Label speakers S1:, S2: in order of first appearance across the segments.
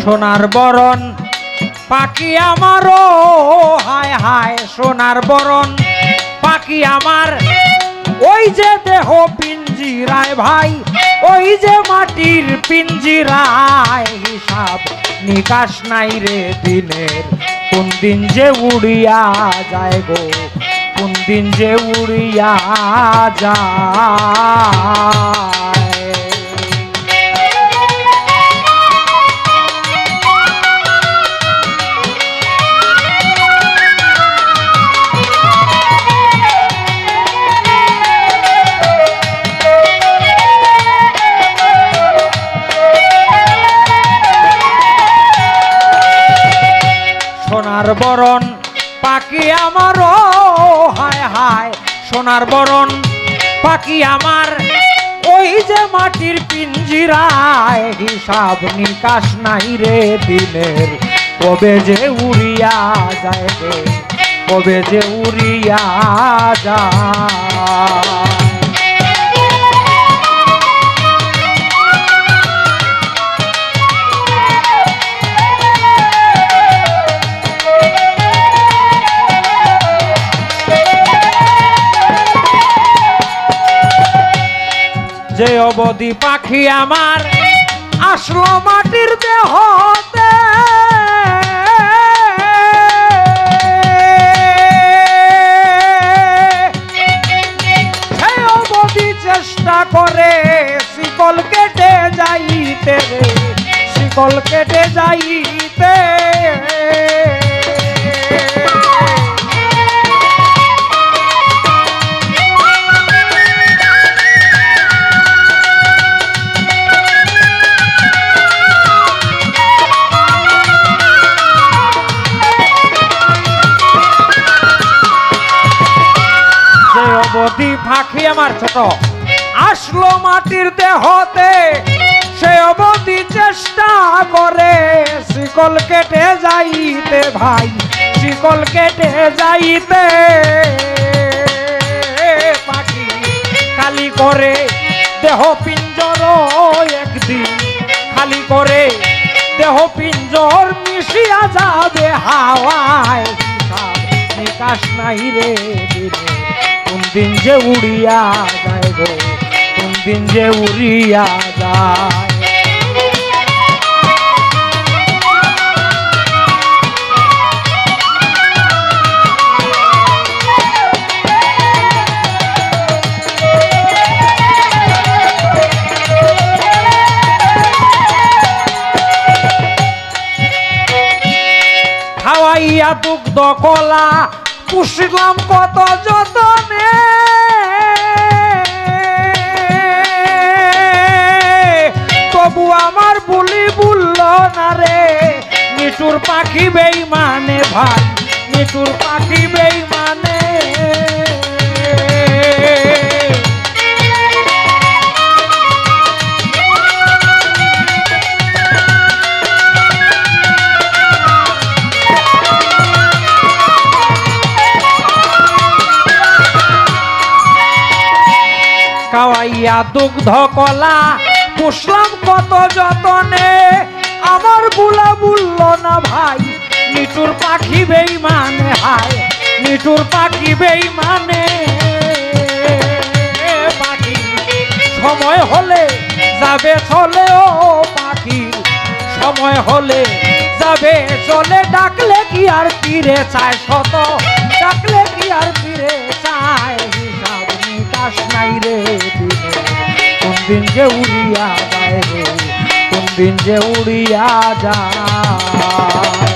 S1: সোনার বরণ পাখি আমারও হায় হায় সোনার বরণ পাখি আমার ওই যে দেহ পিঞ্জিরায় ভাই ওই যে মাটির পিঞ্জিরায় হিসাব নিকাশ নাই রে দিনের কোন দিন যে উড়িয়া যায় গো কোন দিন যে উড়িয়া যায়। সোনার বরণ পাখি আমারও হায় হায় সোনার বরণ পাখি আমার ওই যে মাটির পিঞ্জিরায় হিসাব নিকাশ নাই রে দিনের কবে যে উড়িয়া যায় রে কবে যে উড়িয়া যায়। যে অবধি পাখি আমার আসলো মাটির দেহতে সে অবধি চেষ্টা করে শিকল কেটে যাইতে রে শিকল কেটে যাইতে অবধি পাখি আমার ছোট আসলো মাটির দেহতে সে অবধি চেষ্টা করে শিকল কেটে যাইতে ভাই শিকল কেটে যাইতে পাখি খালি করে দেহ পিঞ্জর একদিন খালি করে দেহ পিঞ্জর মিশিয়া যাবে হাওয়ায় নিকাশ নাই রে কোন দিন যে উড়িয়া যায় গো কোন দিন যে উড়িয়া যায়। খাওয়াইয়া দুগ্ধ কলা পুষলাম কত যতনে তবু আমার বুলি বলল না রে নিটুর পাখি বেইমানে ভাই নিটুর পাখি বেইমানে খাওয়াইয়া দুগ্ধ কলা পুষলাম কত যতনে আমার বুলা বলল না ভাই নিটুর পাখি বেইমানে হায় নিটুর পাখি বেইমানে পাখি সময় হলে যাবে চলে ও পাখি সময় হলে যাবে চলে ডাকলে কি আর ফিরে চায় শত ডাকলে কি আর ফিরে চায় হিসাব নিকাশ নাই রে কোন দিন যে উড়িয়া যায় রে কোন দিন যে উড়িয়া যায়।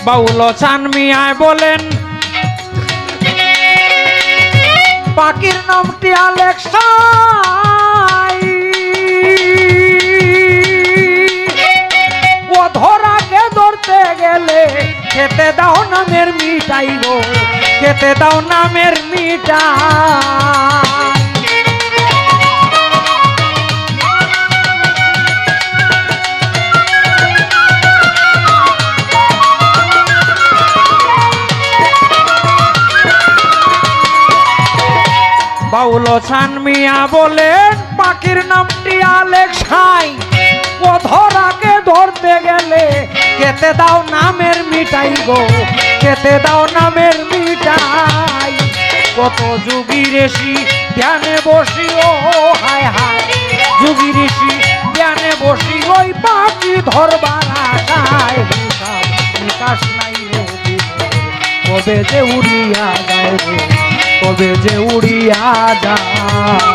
S1: বাউল চান মিয়ায় বলেন পাখির নামটি আলেক্সাই ও ধরাকে ধরতে গেলে খেতে দাও নামের মিঠাই গো খেতে দাও নামের মিঠাই বাউল ছান মিয়া বলেন পাখির নামটি আলেক সাই ও ধরাকে ধরতে গেলে কেতে দাও নামের মিটাই গো কেতে দাও নামের মিটাই কত যুগী ঋষি ধ্যানে বসি ও হায় হায় যুগী ঋষি ধ্যানে বসি ওই পাখি ধরবার আশায় হিসাব নিকাশ নাই রে কবে যে উড়িয়া যায় রে কবে যে উড়িয়া যায়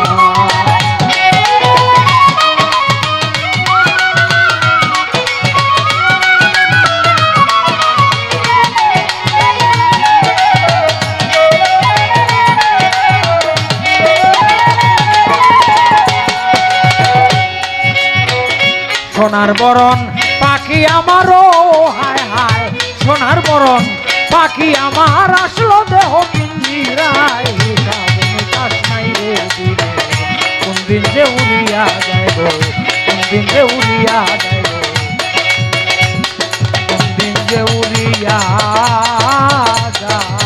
S1: সোনার বরণ পাখি আমারও হায় হায় সোনার বরণ পাখি আমার আসলো দেহ পিঞ্জিরায় নাই রে কোন দিন যে উড়িয়া যায় গো কোন দিন যে উড়িয়া যায় গো কোন দিন যে উড়িয়া যায়